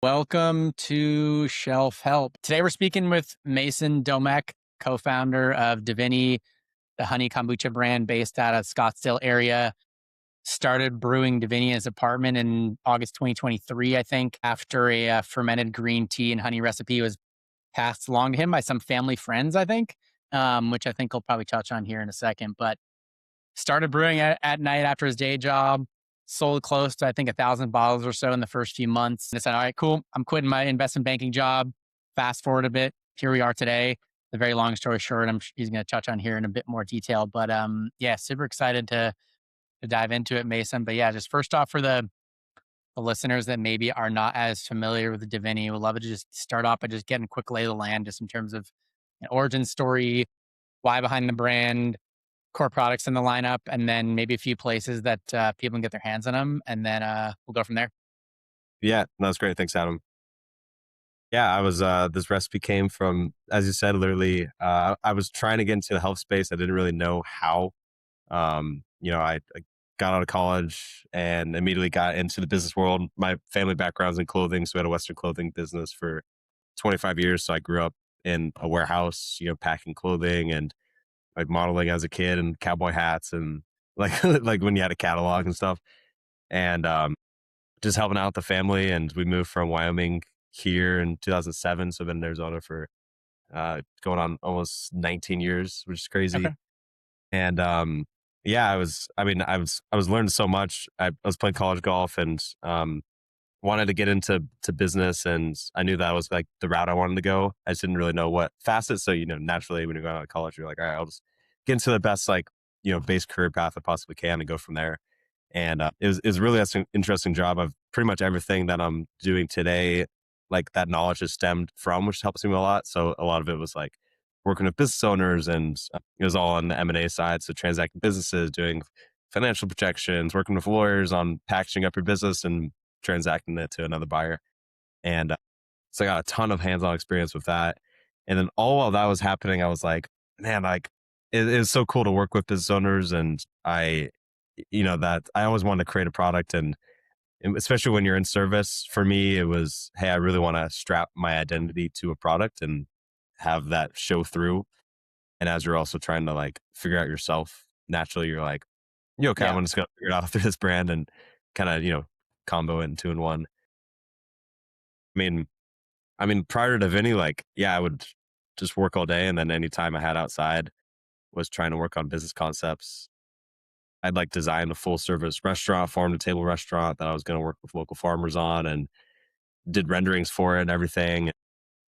Welcome to Shelf Help. Today we're speaking with Mason Domecq, co-founder of DIVINI, the honey kombucha brand based out of Scottsdale area. Started brewing DIVINI in his apartment in August 2023, I think, after a fermented green tea and honey recipe was passed along to him by some family friends, I think, which I think he'll probably touch on here in a second. But started brewing at night after his day job, sold close to, I think, 1,000 bottles or so in the first few months. And I said, all right, cool. I'm quitting my investment banking job. Fast forward a bit. Here we are today. The very long story short, he's going to touch on here in a bit more detail. But yeah, super excited to dive into it, Mason. But yeah, just first off, for the listeners that maybe are not as familiar with the DIVINI, we'd love to just start off by just getting a quick lay of the land, just in terms of an origin story, why behind the brand, core products in the lineup, and then maybe a few places that people can get their hands on them. And then we'll go from there. Yeah, no, that's great. Thanks, Adam. Yeah, I was, this recipe came from, as you said, literally, I was trying to get into the health space. I didn't really know how. I got out of college and immediately got into the business world. My family background's in clothing. So we had a Western clothing business for 25 years. So I grew up in a warehouse, packing clothing and like modeling as a kid and cowboy hats and like, like when you had a catalog and stuff. And, just helping out the family. And we moved from Wyoming here in 2007. So I've been in Arizona for going on almost 19 years, which is crazy. Okay. And yeah, I was learning so much. I was playing college golf and wanted to get into business, and I knew that was like the route I wanted to go. I just didn't really know what facets. So naturally, when you're going out of college, you're like, all right, I'll just get into the best base career path I possibly can and go from there. And it was really an interesting job. Of pretty much everything that I'm doing today, like that knowledge is stemmed from, which helps me a lot. So a lot of it was like working with business owners, and it was all on the M&A side. So transacting businesses, doing financial projections, working with lawyers on packaging up your business and transacting it to another buyer. And so I got a ton of hands-on experience with that. And then all while that was happening, I was like, man, like it was so cool to work with business owners. And that I always wanted to create a product. And especially when you're in service, for me, it was, hey, I really want to strap my identity to a product and have that show through. And as you're also trying to like figure out yourself, naturally, you're like, okay, Yeah. I'm just going to figure it out through this brand and kind of, combo in two in one. I mean, prior to Vinny, like, yeah, I would just work all day. And then any time I had outside was trying to work on business concepts. I'd like design a full service restaurant, farm to table restaurant that I was going to work with local farmers on, and did renderings for it and everything,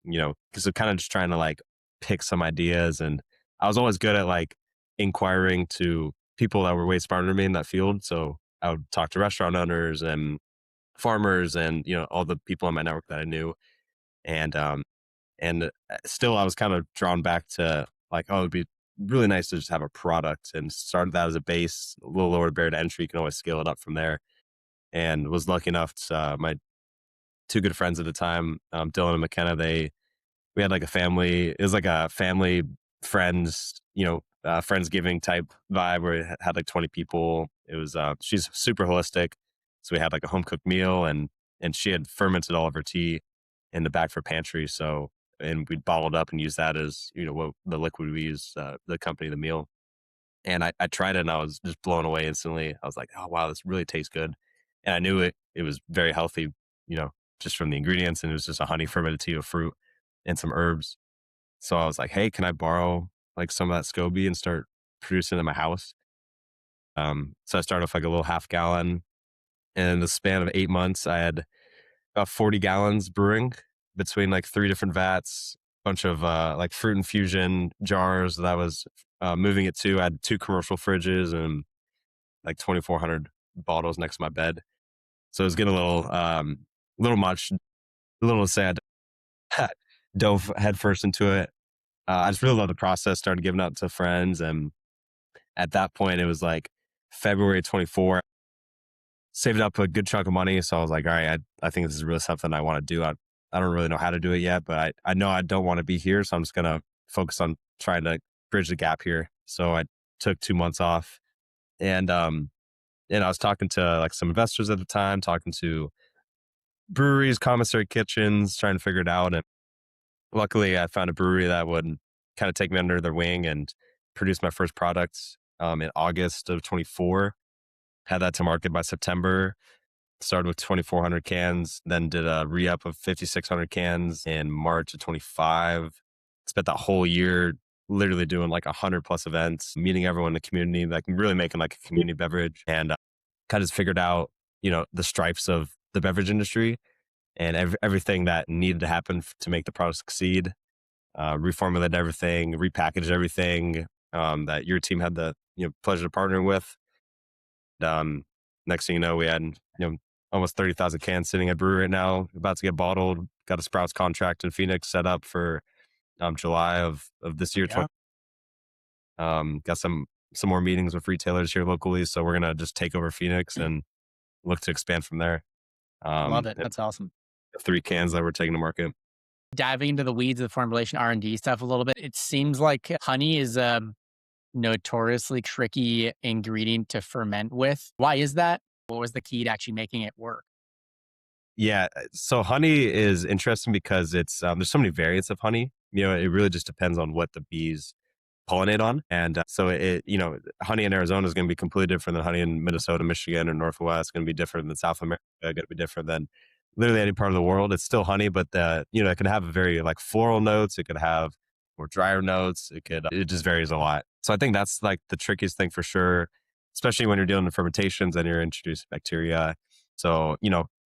because I'm kind of just trying to like pick some ideas. And I was always good at like inquiring to people that were way smarter than me in that field. So I would talk to restaurant owners and farmers and, all the people in my network that I knew. And still I was kind of drawn back to like, oh, it'd be really nice to just have a product, and started that as a base, a little lower barrier to entry. You can always scale it up from there. And was lucky enough to, my two good friends at the time, Dylan and McKenna, we had like a family, it was like a family friends, Friendsgiving type vibe where it had like 20 people. It was, she's super holistic. So we had like a home cooked meal, and she had fermented all of her tea in the back of her pantry. So, and we'd bottled up and used that as, what the liquid we use, the company, the meal. And I tried it and I was just blown away instantly. I was like, oh, wow, this really tastes good. And I knew it was very healthy, just from the ingredients. And it was just a honey fermented tea of fruit and some herbs. So I was like, hey, can I borrow like some of that SCOBY and start producing it in my house? So I started off like a little half gallon. And in the span of 8 months, I had about 40 gallons brewing between like 3 different vats, bunch of like fruit infusion jars that I was moving it to. I had 2 commercial fridges and like 2,400 bottles next to my bed. So it was getting a little much, a little sad. Dove headfirst into it. I just really loved the process, started giving out to friends. And at that point, it was like February 24. Saved up a good chunk of money. So I was like, all right, I think this is really something I want to do. I don't really know how to do it yet, but I know I don't want to be here. So I'm just going to focus on trying to bridge the gap here. So I took 2 months off, and I was talking to like some investors at the time, talking to breweries, commissary kitchens, trying to figure it out. And luckily, I found a brewery that would kind of take me under their wing and produce my first products in August of 24. Had that to market by September. Started with 2,400 cans, then did a re-up of 5,600 cans in March of 25. Spent that whole year literally doing like 100 plus events, meeting everyone in the community, like really making like a community beverage, and kind of just figured out, the stripes of the beverage industry and everything that needed to happen to make the product succeed. Reformulated everything, repackaged everything that your team had the pleasure to partner with. Next thing you know, we had almost 30,000 cans sitting at brewery right now, about to get bottled. Got a Sprouts contract in Phoenix set up for July of this year. Yeah. Got some more meetings with retailers here locally, so we're gonna just take over Phoenix and look to expand from there. Love it. That's awesome. 3 cans that we're taking to market. Diving into the weeds of the formulation R&D stuff a little bit, it seems like honey is a notoriously tricky ingredient to ferment with. Why is that? What was the key to actually making it work? Yeah, so honey is interesting because it's there's so many variants of honey. It really just depends on what the bees pollinate on, and so honey in Arizona is going to be completely different than honey in Minnesota, Michigan, or Northwest. Going to be different than South America. Going to be different than literally any part of the world. It's still honey, but it can have very like floral notes. It could have more drier notes. It just varies a lot. So I think that's like the trickiest thing for sure, especially when you're dealing with fermentations and you're introducing bacteria. So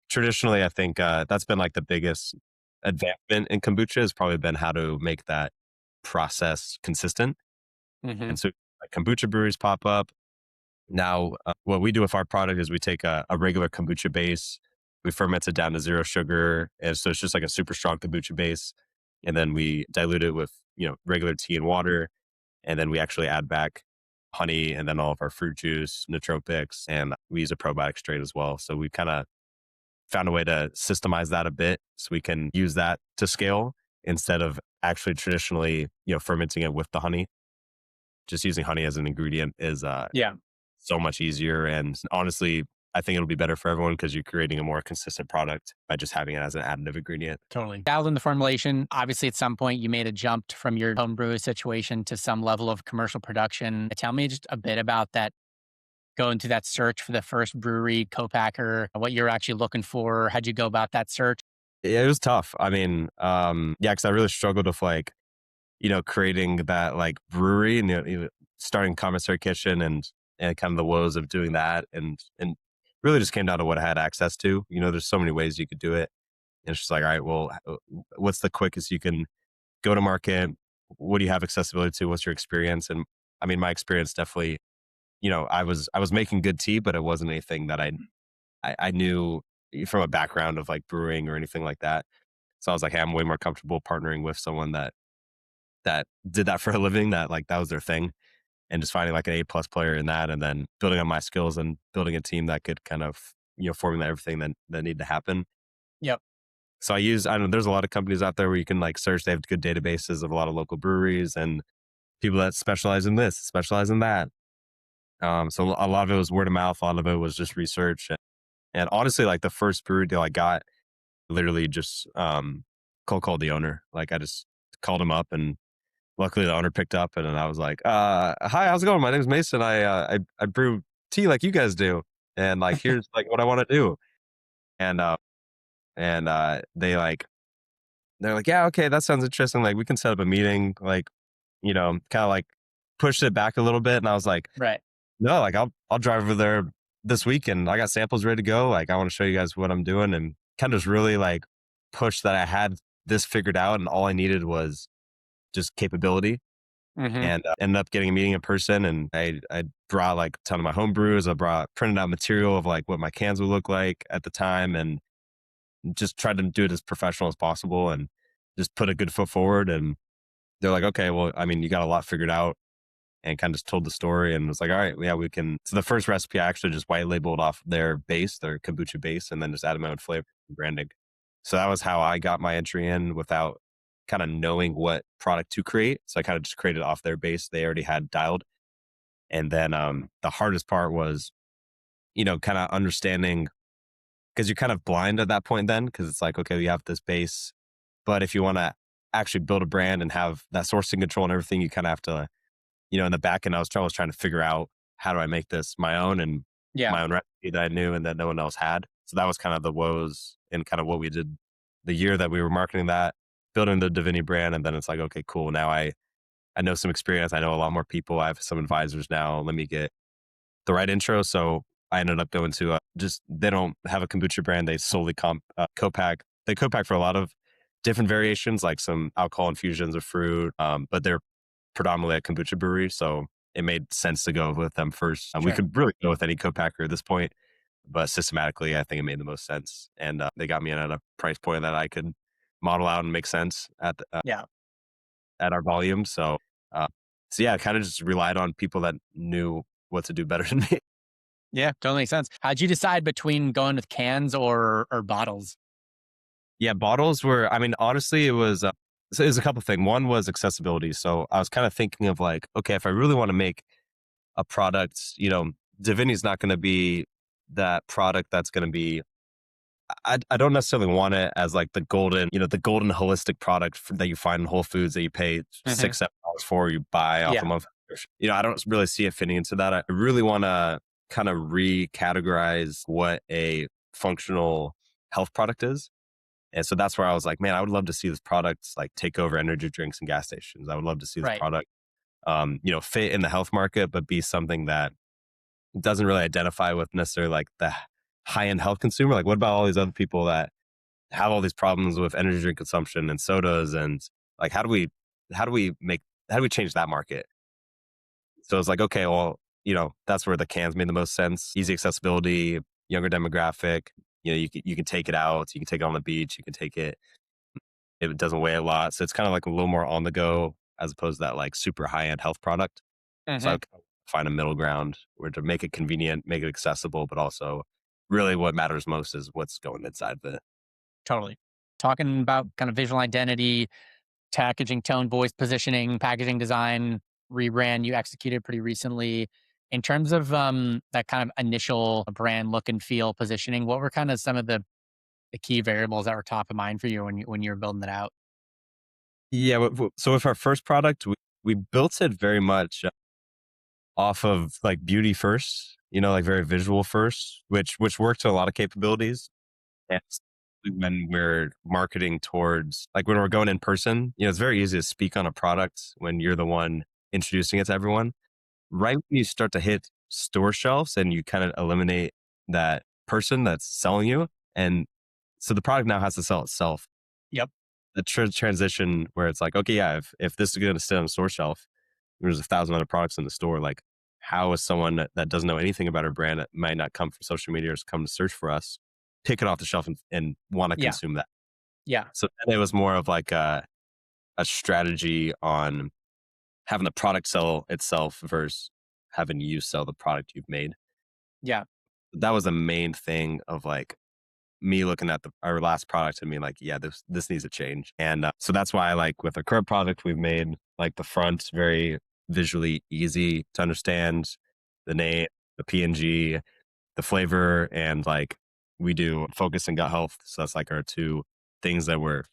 traditionally, I think that's been like the biggest advancement in kombucha has probably been how to make that process consistent. Hmm. And so like, kombucha breweries pop up. Now, what we do with our product is we take a regular kombucha base, we ferment it down to 0 sugar. And so it's just like a super strong kombucha base. And then we dilute it with, regular tea and water. And then we actually add back honey and then all of our fruit juice, nootropics, and we use a probiotic strain as well. So we kind of found a way to systemize that a bit so we can use that to scale instead of actually traditionally, fermenting it with the honey. Just using honey as an ingredient is Yeah, so much easier. And honestly, I think it'll be better for everyone because you're creating a more consistent product by just having it as an additive ingredient. totally. Dialed in the formulation. Obviously, at some point, you made a jump from your home brew situation to some level of commercial production. Tell me just a bit about that, going through that search for the first brewery, co-packer, what you're actually looking for. How'd you go about that search? Yeah, it was tough. I mean, yeah, because I really struggled with like, creating that like brewery and starting commissary kitchen and kind of the woes of doing that and really just came down to what I had access to. There's so many ways you could do it. And it's just like, all right, well, what's the quickest you can go to market? What do you have accessibility to? What's your experience? And I mean, my experience definitely, I was making good tea, but it wasn't anything that I knew from a background of like brewing or anything like that. So I was like, hey, I'm way more comfortable partnering with someone that did that for a living, that like that was their thing, and just finding like an A+ player in that, and then building on my skills and building a team that could kind of formulate everything that needed to happen. Yep. So I don't know, there's a lot of companies out there where you can like search. They have good databases of a lot of local breweries and people that specialize in this, specialize in that. So a lot of it was word of mouth. A lot of it was just research. And honestly, like the first brewery deal I got, literally just cold called the owner. Like I just called him up, and luckily the owner picked up, and then I was like, "Hi, how's it going? My name's Mason. I brew tea like you guys do, and like here's like what I want to do." And they're like, "Yeah, okay, that sounds interesting. Like we can set up a meeting." Like kind of like pushed it back a little bit, and I was like, Right. "No, like I'll drive over there this weekend. I got samples ready to go. Like I want to show you guys what I'm doing," and kind of just really like push that I had this figured out, and all I needed was just capability. Hmm. And ended up getting a meeting in person, and I brought like a ton of my home brews. I brought printed out material of like what my cans would look like at the time, and just tried to do it as professional as possible, and just put a good foot forward. And they're like, okay, well, I mean, you got a lot figured out, and kind of just told the story, and was like, all right, yeah, we can. So the first recipe I actually just white labeled off their base, their kombucha base, and then just added my own flavor and branding. So that was how I got my entry in without kind of knowing what product to create. So I kind of just created off their base they already had dialed. And then the hardest part was, kind of understanding because you're kind of blind at that point then, because it's like, okay, we have this base. But if you want to actually build a brand and have that sourcing control and everything, you kind of have to, in the back end, I was trying to figure out how do I make this my own and Yeah. my own recipe that I knew and that no one else had. So that was kind of the woes and kind of what we did the year that we were marketing that, building the Divini brand. And then it's like, okay, cool. Now I know some experience. I know a lot more people. I have some advisors now. Let me get the right intro. So I ended up going to they don't have a kombucha brand. They solely co-pack. They co-pack for a lot of different variations, like some alcohol infusions of fruit. But they're predominantly a kombucha brewery. So it made sense to go with them first. We Sure. could really go with any co-packer at this point, but systematically, I think it made the most sense. And they got me in at a price point that I could model out and make sense Yeah. at our volume. So yeah, kind of just relied on people that knew what to do better than me. Yeah. Totally makes sense. How'd you decide between going with cans or bottles? Yeah, bottles were, I mean, honestly, so it was a couple things. One was accessibility. So I was kind of thinking of like, okay, if I really want to make a product, Divini's not going to be that product that's going to be, I don't necessarily want it as like the golden holistic product that you find in Whole Foods that you pay Hmm. $6, $7 for, you buy off a Yeah. month. I don't really see it fitting into that. I really want to kind of recategorize what a functional health product is. And so that's where I was like, man, I would love to see this product like take over energy drinks and gas stations. I would love to see this Right. product, fit in the health market, but be something that doesn't really identify with necessarily like the high end health consumer. Like, what about all these other people that have all these problems with energy drink consumption and sodas? And like, how do we make, how do we change that market? So it's like, okay, well, that's where the cans made the most sense. Easy accessibility, younger demographic. You can take it out. You can take it on the beach. You can take it. It doesn't weigh a lot. So it's kind of like a little more on the go as opposed to that like super high end health product. So I Hmm. find a middle ground where to make it convenient, make it accessible, but also really what matters most is what's going inside the. Totally. Talking about kind of visual identity, packaging, tone, voice, positioning, packaging design, rebrand you executed pretty recently. In terms of that kind of initial brand look and feel positioning, what were kind of some of the key variables that were top of mind for you when you were building it out? Yeah. So with our first product, we built it very much off of like beauty first, like very visual first, which worked to a lot of capabilities. And when we're marketing towards like when we're going in person, it's very easy to speak on a product when you're the one introducing it to everyone. Right when you start to hit store shelves and you kind of eliminate that person that's selling you. And so the product now has to sell itself. Yep. The transition where it's like, okay, yeah, if this is going to sit on a store shelf, there's 1,000 other products in the store. Like, how is someone that doesn't know anything about our brand that might not come from social media or come to search for us, pick it off the shelf and want to Yeah. consume that? Yeah. So then it was more of like a strategy on having the product sell itself versus having you sell the product you've made. Yeah. That was the main thing of like me looking at our last product and being like, yeah, this needs to change. And so that's why, like with our current product, we've made like the front very visually easy to understand, the name, the PNG, the flavor, and like we do focus and gut health. So that's like our two things that we're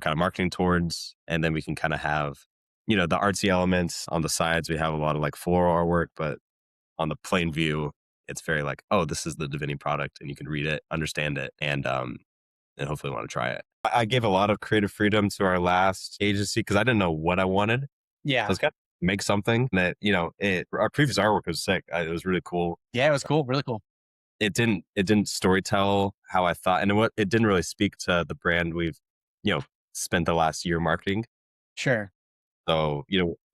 kind of marketing towards. And then we can kind of have, the artsy elements on the sides. We have a lot of like floral artwork, but on the plain view, it's very like, oh, this is the Divini product, and you can read it, understand it, and hopefully want to try it. I gave a lot of creative freedom to our last agency because I didn't know what I wanted. So Yeah. it's got to make something that our previous artwork was sick. It was really cool. Yeah. It was cool. Really cool. It didn't storytell how I thought, and it didn't really speak to the brand we've spent the last year marketing. Sure. So,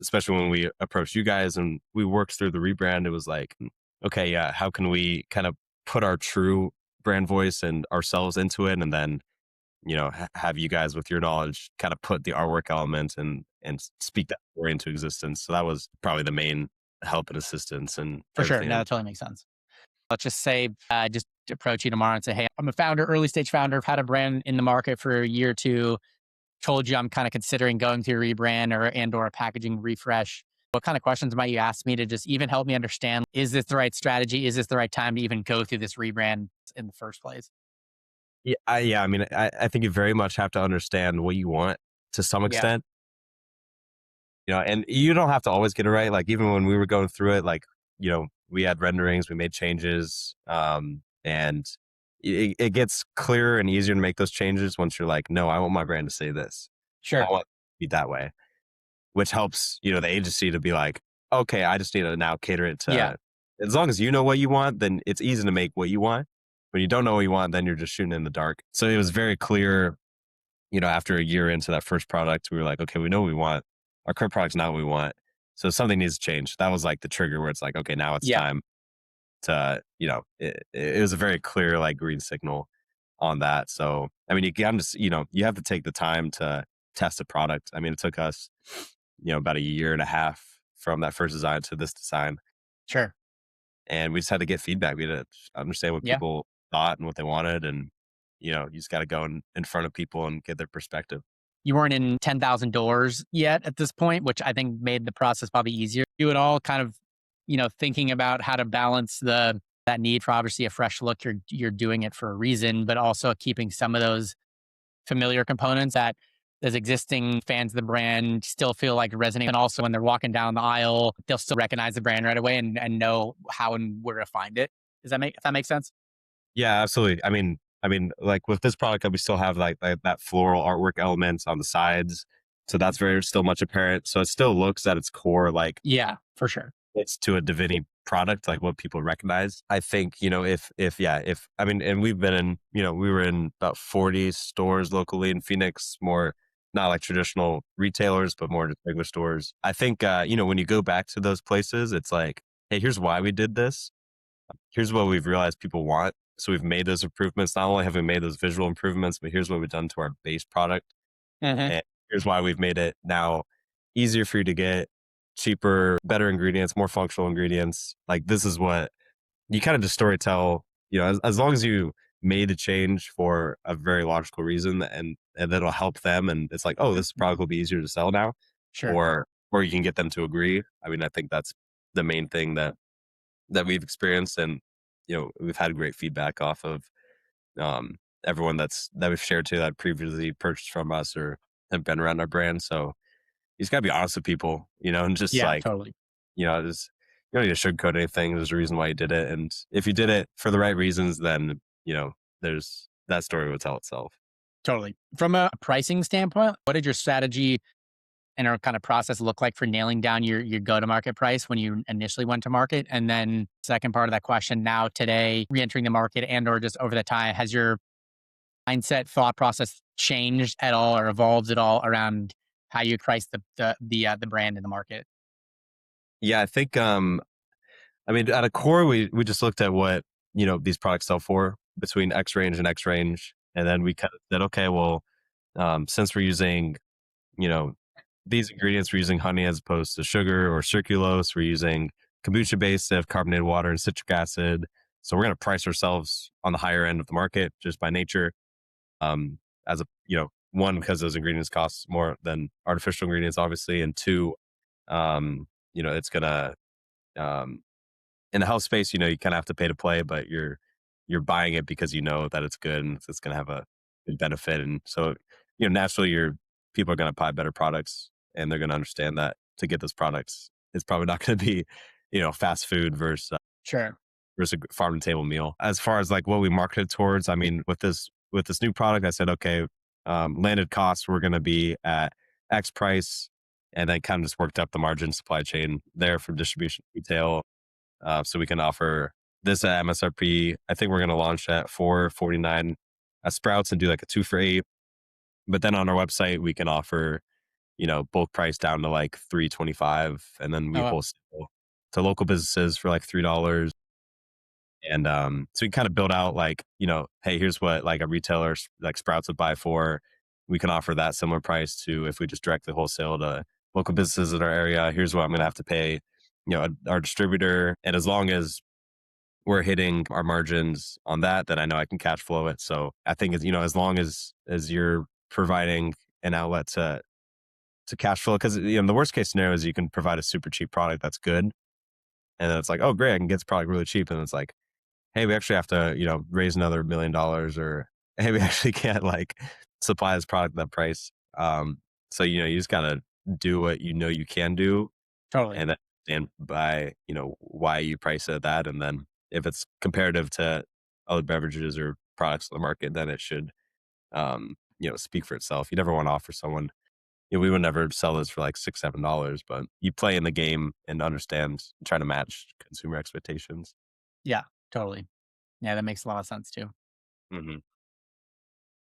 especially when we approached you guys and we worked through the rebrand, it was like, okay, yeah, how can we kind of put our true brand voice and ourselves into it? And then, have you guys with your knowledge kind of put the artwork element and speak that story into existence. So that was probably the main help and assistance and For sure. everything. No, that totally makes sense. Let's just say, just approach you tomorrow and say, hey, I'm a founder, early stage founder. I've had a brand in the market for a year or two. Told you I'm kind of considering going through a rebrand or a packaging refresh. What kind of questions might you ask me to just even help me understand, is this the right strategy? Is this the right time to even go through this rebrand in the first place? Yeah, I mean, I think you very much have to understand what you want to some Yeah, extent, and you don't have to always get it right. Like even when we were going through it, like, we had renderings, we made changes, and it gets clearer and easier to make those changes once you're like, no, I want my brand to say this. I sure. want it to be that way, which helps, the agency to be like, okay, I just need to now cater it Yeah, to, as long as you know what you want, then it's easy to make what you want. When you don't know what you want, then you're just shooting in the dark. So it was very clear, after a year into that first product, we were like, okay, we know what we want. Our current product's not what we want. So something needs to change. That was like the trigger where it's like, okay, now it's yeah. time to, it was a very clear, like, green signal on that. So, I mean, you can just, you have to take the time to test a product. I mean, it took us, about a year and a half from that first design to this design. Sure. And we just had to get feedback. We had to understand what Yeah. people thought and what they wanted. And, you just got to go in front of people and get their perspective. You weren't in 10,000 doors yet at this point, which I think made the process probably easier. You at all kind of, thinking about how to balance that need for obviously a fresh look. You're doing it for a reason, but also keeping some of those familiar components that as existing fans of the brand still feel like resonate. And also when they're walking down the aisle, they'll still recognize the brand right away and know how and where to find it. If that makes sense? Yeah, absolutely. I mean, like with this product, we still have like that floral artwork elements on the sides. So that's very still much apparent. So it still looks at its core like Yeah, for sure. it's to a Divini product, like what people recognize. I think, if I mean, and we've been in, we were in about 40 stores locally in Phoenix, more not like traditional retailers, but more just regular stores. I think, when you go back to those places, it's like, hey, here's why we did this. Here's what we've realized people want. So we've made those improvements. Not only have we made those visual improvements, but here's what we've done to our base product. Hmm. And here's why we've made it now easier for you to get, cheaper, better ingredients, more functional ingredients. Like this is what you kind of just story tell, as long as you made the change for a very logical reason and that'll help them. And it's like, oh, this product will be easier to sell now, Sure. or you can get them to agree. I mean, I think that's the main thing that we've experienced. And, we've had great feedback off of, everyone that we've shared to that previously purchased from us or have been around our brand. So you just gotta be honest with people, and just Yeah, like, totally. just, you don't need to sugarcoat anything. There's a reason why you did it. And if you did it for the right reasons, then, there's that story will tell itself. Totally. From a pricing standpoint, what did your strategy and our kind of process look like for nailing down your go-to-market price when you initially went to market? And then second part of that question, now today, re-entering the market and or just over the time, has your mindset thought process changed at all or evolved at all around how you price the brand in the market? Yeah, I think, I mean, at a core, we just looked at what, these products sell for between X range and X range. And then we kind of said, okay, well, since we're using, you know, these ingredients, we're using honey as opposed to sugar or circulose. We're using kombucha base of carbonated water and citric acid. So we're going to price ourselves on the higher end of the market just by nature. As a, one, because those ingredients cost more than artificial ingredients, obviously. And two, it's going to, um, in the health space, you kind of have to pay to play, but you're buying it because you know that it's good and it's going to have a good benefit. And so, naturally, your people are going to buy better products, and they're going to understand that to get those products, it's probably not going to be, fast food Sure. versus a farm to table meal. As far as like what we marketed towards, I mean, with this new product, I said, okay, landed costs we're going to be at X price, and then kind of just worked up the margin supply chain there from distribution retail, so we can offer this at MSRP. I think we're going to launch at 449 at Sprouts and do like a 2 for 8. But then on our website, we can offer, bulk price down to like 325, and then we Oh, well, wholesale to local businesses for like $3. And so we kind of build out like, hey, here's what like a retailer like Sprouts would buy for. We can offer that similar price to if we just directly wholesale to local businesses in our area. Here's what I'm going to have to pay, our distributor. And as long as we're hitting our margins on that, then I know I can cash flow it. So I think as long as you're providing an outlet to cash flow, because the worst case scenario is you can provide a super cheap product that's good, and then it's like, oh great, I can get this product really cheap, and it's like, hey, we actually have to, raise another $1 million or hey, we actually can't like supply this product at that price. So, you just gotta do what you can do Totally. and then stand by, why you price it at that. And then if it's comparative to other beverages or products on the market, then it should, speak for itself. You never want to offer someone, we would never sell this for like $6, $7, but you play in the game and understand, try to match consumer expectations. Yeah, totally. Yeah, that makes a lot of sense too. Hmm.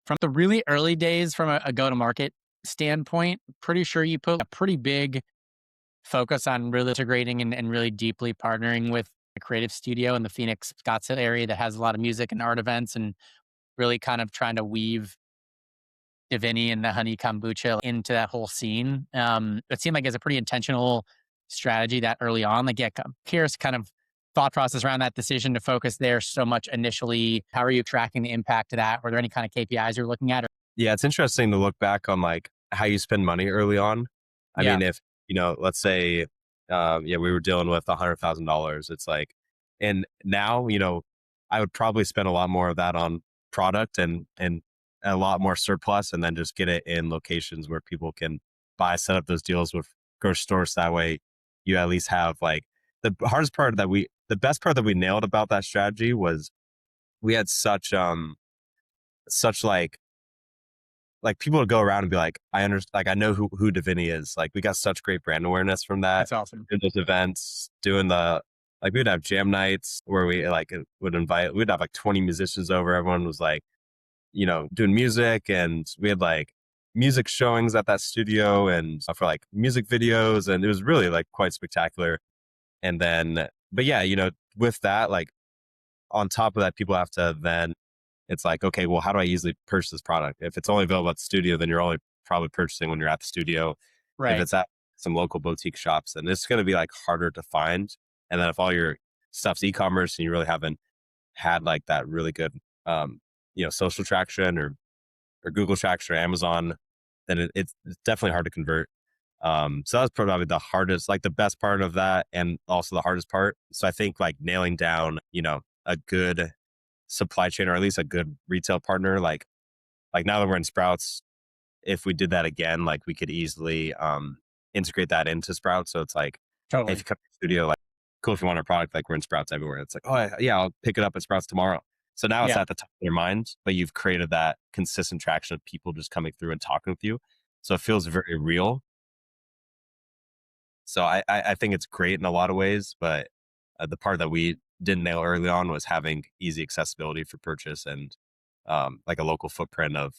From the really early days, from a go to market standpoint, pretty sure you put a pretty big focus on really integrating and really deeply partnering with a creative studio in the Phoenix Scottsdale area that has a lot of music and art events and really kind of trying to weave Divini and the honey kombucha into that whole scene. It seemed like it's a pretty intentional strategy that early on. Like, yeah, I'm curious kind of thought process around that decision to focus there so much initially. How are you tracking the impact of that? Were there any kind of KPIs you're looking at? Or, Yeah, it's interesting to look back on like how you spend money early on. I yeah, mean, if, let's say, yeah, we were dealing with $100,000, it's like, and now, I would probably spend a lot more of that on product and a lot more surplus, and then just get it in locations where people can buy, set up those deals with grocery stores. That way you at least have like the best part that we nailed about that strategy was we had such like people would go around and be like, I understand, like I know who Divini is. Like we got such great brand awareness from that. that's awesome. In those events, doing like we'd have jam nights where we like we'd have like 20 musicians over. Everyone was like, doing music, and we had like music showings at that studio and for like music videos, and it was really like quite spectacular. And then, but yeah, with that, like on top of that, people have to then, it's like, okay, well, how do I easily purchase this product? If it's only available at the studio, then you're only probably purchasing when you're at the studio. If Right. it's at some local boutique shops, then it's going to be like harder to find. And then if all your stuff's e-commerce and you really haven't had like that really good, social traction or Google traction or Amazon, then it's definitely hard to convert. So that's probably the hardest, like the best part of that, and also the hardest part. So I think like nailing down, a good supply chain, or at least a good retail partner, like now that we're in Sprouts, if we did that again, like we could easily integrate that into Sprouts. So it's like, hey, if Totally. you come to the studio, like cool, if you want our product, like we're in Sprouts everywhere. It's like, oh yeah, I'll pick it up at Sprouts tomorrow. So now it's Yeah, at the top of your mind, but you've created that consistent traction of people just coming through and talking with you. So it feels very real. So I think it's great in a lot of ways, but the part that we didn't nail early on was having easy accessibility for purchase, and like a local footprint of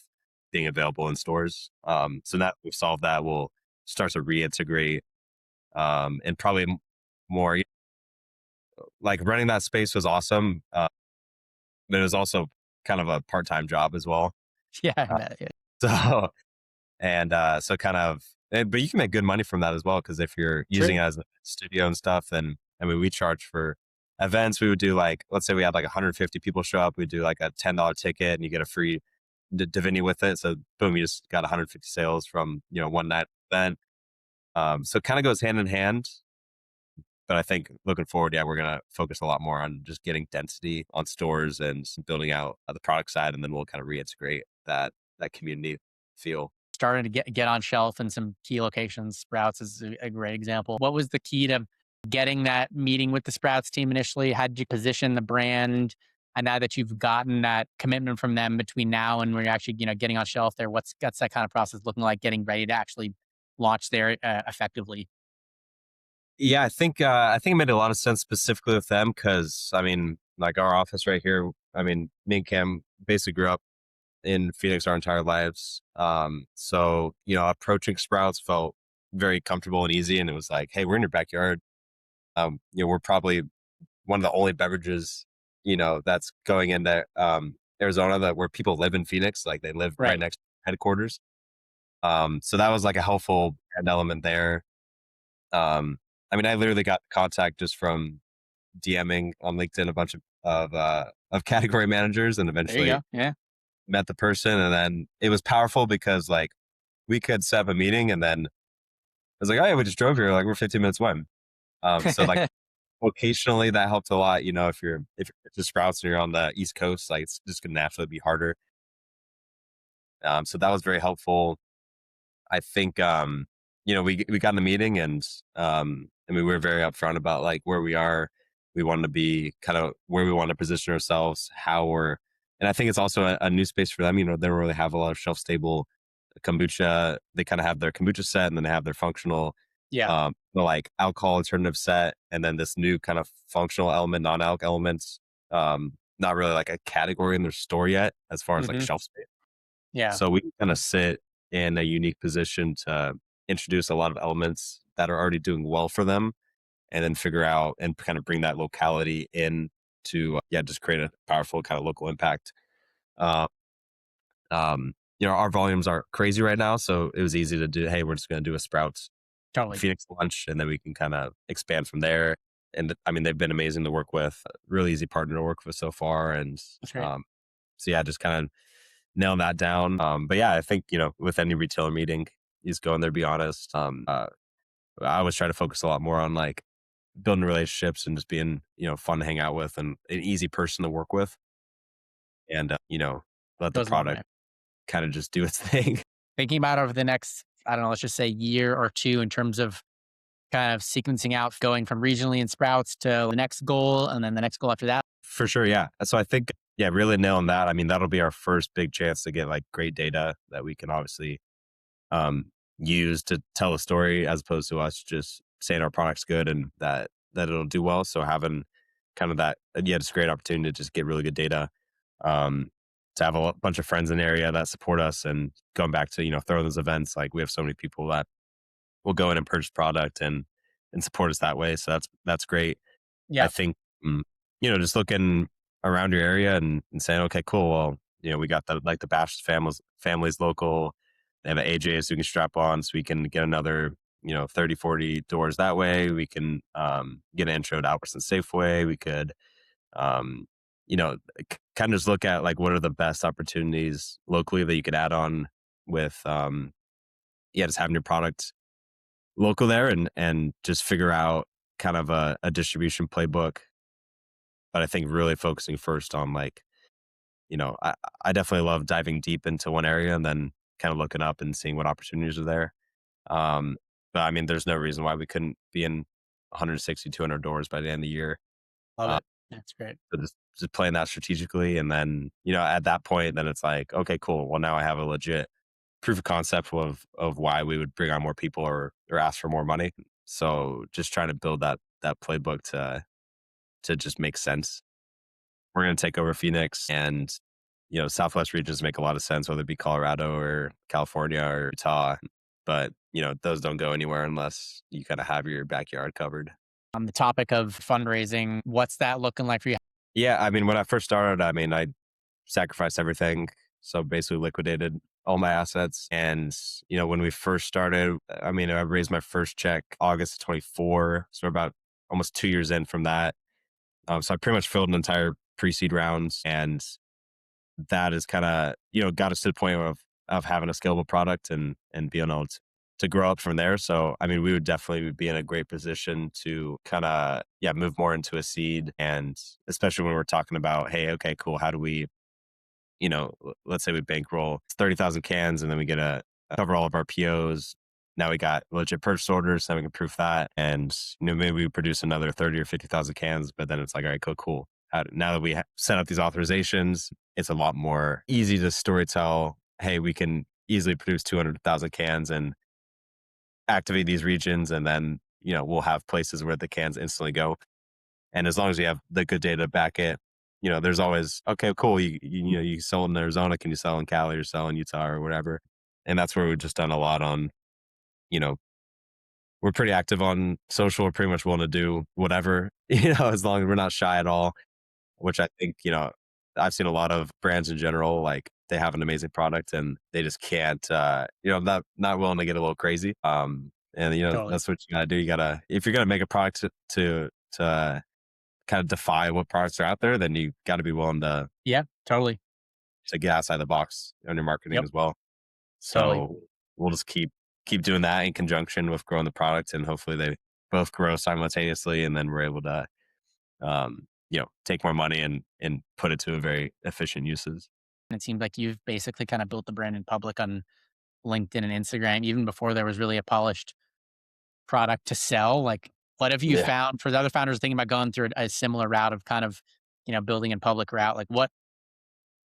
being available in stores. So now that we've solved that, we'll start to reintegrate, and probably more, like running that space was awesome. But it was also kind of a part-time job as well. yeah, I Uh, bet, yeah. so And so kind of, but you can make good money from that as well. Cause if you're using True. it as a studio and stuff, then I mean, we charge for events. We would do like, let's say we had like 150 people show up. We do like a $10 ticket and you get a free Divini with it. So boom, you just got 150 sales from, one night event. So it kind of goes hand in hand. But I think looking forward, yeah, we're going to focus a lot more on just getting density on stores and building out the product side. And then we'll kind of reintegrate that community feel. Starting to get on shelf in some key locations. Sprouts is a great example. What was the key to getting that meeting with the Sprouts team initially? How did you position the brand? And now that you've gotten that commitment from them between now and when you're actually, getting on shelf there, what's that kind of process looking like getting ready to actually launch there effectively? Yeah, I think it made a lot of sense specifically with them because I mean, like our office right here. I mean, me and Cam basically grew up in Phoenix our entire lives. So approaching Sprouts felt very comfortable and easy, and it was like, hey, we're in your backyard. We're probably one of the only beverages, that's going into Arizona that where people live in Phoenix, like they live right Right. next to headquarters. So that was like a helpful brand element there. I mean, I literally got contact just from DMing on LinkedIn a bunch of category managers, and There you eventually go. Yeah. met the person. And then it was powerful because like we could set up a meeting, and then I was like, oh yeah, we just drove here. Like we're 15 minutes away. So like vocationally that helped a lot. If you're just Sprouts and you're on the East Coast, like it's just gonna naturally be harder. So that was very helpful. I think, we got in the meeting and, we were very upfront about like where we are. We wanted to be kind of where we want to position ourselves, and I think it's also a new space for them. They don't really have a lot of shelf stable kombucha. They kind of have their kombucha set and then they have their functional, Yeah. like alcohol alternative set. And then this new kind of functional element, non-alc elements, not really like a category in their store yet as far as like Hmm. shelf space. Yeah. So we kind of sit in a unique position to introduce a lot of elements that are already doing well for them and then figure out and kind of bring that locality in to, just create a powerful kind of local impact. Uh, our volumes are crazy right now. So it was easy to do, hey, we're just going to do a Sprouts Totally. Phoenix lunch and then we can kind of expand from there. And I mean, they've been amazing to work with, really easy partner to work with so far. And That's great. so, yeah, just kind of nailing that down. But yeah, I think, with any retailer meeting, you just go in there, be honest. I always try to focus a lot more on like building relationships and just being, fun to hang out with and an easy person to work with and, let the Goes a long product way. kind of just do its thing. Thinking about over the next, I don't know, let's just say year or two in terms of kind of sequencing out going from regionally in sprouts to the next goal and then the next goal after that. For sure. Yeah. So I think, yeah, really nailing that. I mean, that'll be our first big chance to get like great data that we can obviously um, use to tell a story as opposed to us just saying our product's good and that it'll do well. So having kind of that, it's a great opportunity to just get really good data. Um, to have a bunch of friends in the area that support us and going back to, throwing those events, like we have so many people that will go in and purchase product and support us that way. So that's great. I Yeah. think, mm, just looking around your area and saying, okay, cool. Well, we got the Bash families local. They have an AJ's we can strap on so we can get another, 30, 40 doors that way. We can get an intro to Albertson Safeway. We could, um, kind of just look at like what are the best opportunities locally that you could add on with, just having your product local there and just figure out kind of a distribution playbook. But I think really focusing first on like, I definitely love diving deep into one area and then kind of looking up and seeing what opportunities are there. Um, but I mean, there's no reason why we couldn't be in 160, 200 doors by the end of the year. Love Uh, it. That's great. so just playing that strategically. And then, at that point, then it's like, okay, cool. Well, now I have a legit proof of concept of why we would bring on more people or ask for more money. So just trying to build that playbook to just make sense. We're going to take over Phoenix and, Southwest regions make a lot of sense, whether it be Colorado or California or Utah. But, those don't go anywhere unless you kind of have your backyard covered. On the topic of fundraising, what's that looking like for you? Yeah. I mean, when I first started, I mean, I sacrificed everything. So basically liquidated all my assets. And, when we first started, I mean, I raised my first check August of 24. So we're about almost 2 years in from that. So I pretty much filled an entire pre-seed rounds and that is kind of, got us to the point of having a scalable product and being able to grow up from there. So, I mean, we would definitely be in a great position to kind of, move more into a seed. And especially when we're talking about, hey, okay, cool. How do we, let's say we bankroll 30,000 cans and then we get a cover all of our POs. Now we got legit purchase orders, then we can proof that. And, maybe we produce another 30 or 50,000 cans, but then it's like, all right, cool. Now that we set up these authorizations, it's a lot more easy to storytell. Hey, we can easily produce 200,000 cans and activate these regions. And then, we'll have places where the cans instantly go. And as long as you have the good data to back it, there's always, okay, cool. You sell in Arizona. Can you sell in Cali or sell in Utah or whatever? And that's where we've just done a lot on, you know, we're pretty active on social. We're pretty much willing to do whatever, as long as we're not shy at all, which I think, I've seen a lot of brands in general, like they have an amazing product and they just can't, not willing to get a little crazy. And Totally. that's what you gotta do. You gotta, if you're gonna make a product to kind of defy what products are out there, then you got to be willing Yeah, totally. to get outside the box on your marketing Yep, as well. totally. So we'll just keep doing that in conjunction with growing the product, and hopefully they both grow simultaneously, and then we're able to take more money and put it to a very efficient uses. And it seems like you've basically kind of built the brand in public on LinkedIn and Instagram, even before there was really a polished product to sell. Like, what have you Yeah. found for the other founders thinking about going through a similar route of kind of, building in public route? Like, what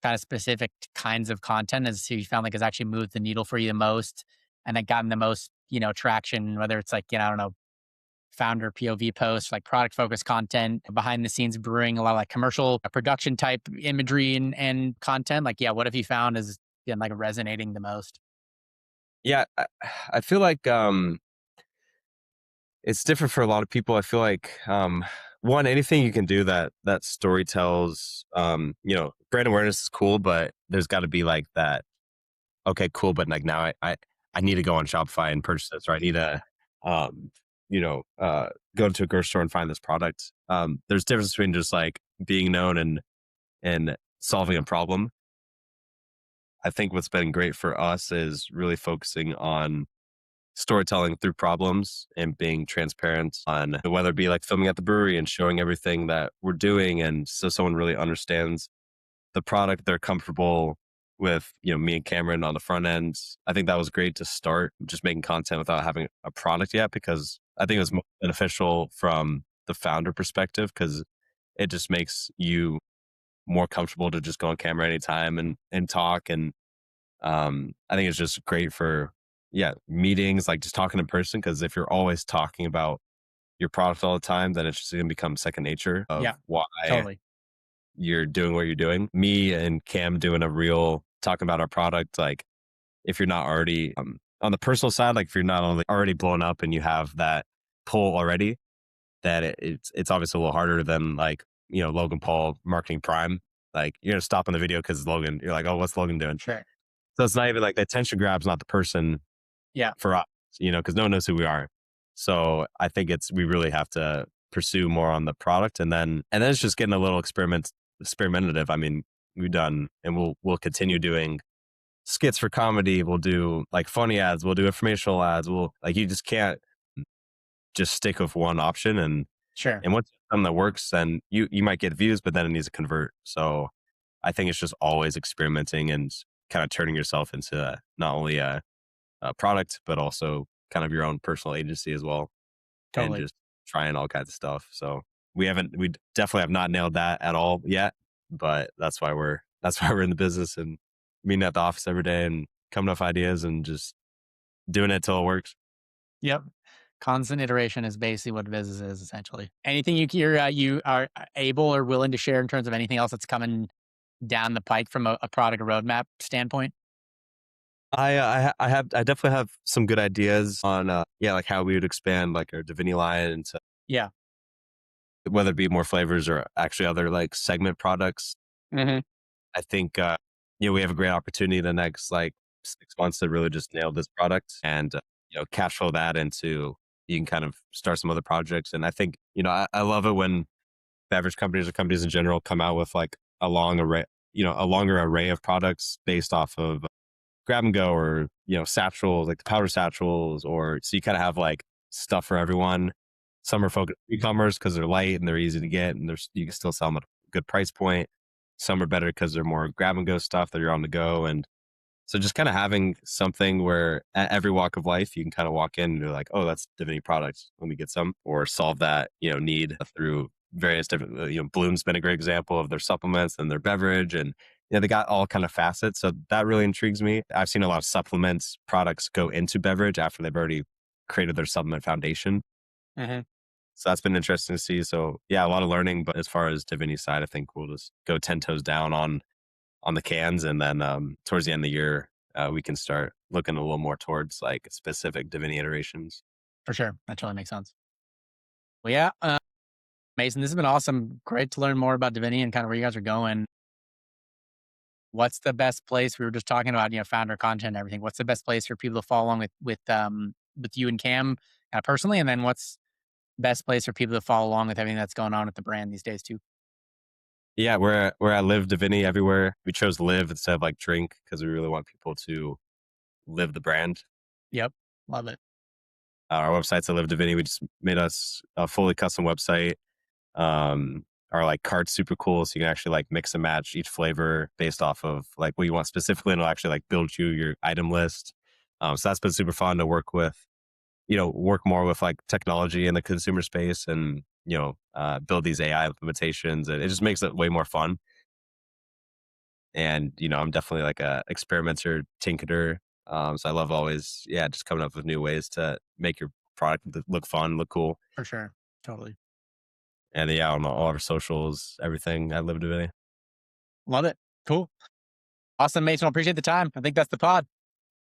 kind of specific kinds of content has you found like has actually moved the needle for you the most and that gotten the most, traction, whether it's like, I don't know, founder POV posts, like product focused content, behind the scenes brewing, a lot of like commercial production type imagery and content. Like, yeah, what have you found is like resonating the most? Yeah. I feel like it's different for a lot of people. I feel like one, anything you can do that story tells, brand awareness is cool, but there's got to be like that. Okay, cool, but like now I need to go on Shopify and purchase this, or I need to um, go to a grocery store and find this product. There's difference between just like being known and solving a problem. I think what's been great for us is really focusing on storytelling through problems and being transparent on whether it be like filming at the brewery and showing everything that we're doing. And so someone really understands the product, they're comfortable with, me and Cameron on the front end. I think that was great to start just making content without having a product yet, because I think it was beneficial from the founder perspective, because it just makes you more comfortable to just go on camera anytime and talk. And I think it's just great for, meetings, like just talking in person. Cause if you're always talking about your product all the time, then it's just going to become second nature of Yeah, why totally. you're doing what you're doing. Me and Cam doing a real talking about our product. Like if you're not already on the personal side, like if you're not only already blown up and you have that pull already, that it's obviously a little harder than like, Logan Paul marketing Prime. Like you're going to stop in the video because Logan, you're like, oh, what's Logan doing? Sure. So it's not even like the attention grab's not the person Yeah, for us, because no one knows who we are. So I think we really have to pursue more on the product, and then it's just getting a little experimentative. I mean, we've done and we'll continue doing skits for comedy. We'll do like funny ads. We'll do informational ads. We'll like you just can't just stick with one option. And sure. and once something that works, then you might get views, but then it needs to convert. So I think it's just always experimenting and kind of turning yourself into not only a product, but also kind of your own personal agency as well, and Totally. just trying all kinds of stuff. So we definitely have not nailed that at all yet, but that's why we're in the business and meeting at the office every day and coming up with ideas and just doing it till it works. Yep. Constant iteration is basically what business is essentially. Anything you are able or willing to share in terms of anything else that's coming down the pike from a product roadmap standpoint? I definitely have some good ideas on like how we would expand like our Divini line into Yeah. whether it be more flavors or actually other like segment products. Hmm. I think we have a great opportunity the next like 6 months to really just nail this product and cash flow that into you can kind of start some other projects. And I think I love it when beverage companies or companies in general come out with like a long array, a longer array of products based off of grab and go or satchels like the powder satchels, or so you kind of have like stuff for everyone. Some are focused on e-commerce because they're light and they're easy to get and you can still sell them at a good price point. Some are better because they're more grab and go stuff that you're on the go. And so just kind of having something where at every walk of life you can kind of walk in and you're like, oh, that's Divinity products, let me get some, or solve that need through various different Bloom's been a great example of their supplements and their beverage. And they got all kind of facets, so that really intrigues me. I've seen a lot of supplements products go into beverage after they've already created their supplement foundation, Hmm. so that's been interesting to see. So yeah, a lot of learning. But as far as Divinity's side, I think we'll just go 10 toes down on the cans, and then towards the end of the year, we can start looking a little more towards like specific Divinity iterations. For sure. That totally makes sense. Well, yeah. Mason, this has been awesome. Great to learn more about Divinity and kind of where you guys are going. What's the best place? We were just talking about, founder content and everything. What's the best place for people to follow along with you and Cam personally? And then what's best place for people to follow along with everything that's going on with the brand these days too? Yeah, where I live, Divinity everywhere. We chose live instead of like drink because we really want people to live the brand. Yep. Love it. Our website's I live Divinity. We just made us a fully custom website. our like cart's super cool. So you can actually like mix and match each flavor based off of like what you want specifically, and it'll actually like build you your item list. So that's been super fun to work with, work more with like technology in the consumer space, and, build these AI implementations. And it just makes it way more fun. And, I'm definitely like a experimenter, tinkerer. So I love always, yeah, just coming up with new ways to make your product look fun, look cool. For sure. Totally. And yeah, on all our socials, everything, I live Divinity. Love it. Cool. Awesome, Mason. I appreciate the time. I think that's the pod.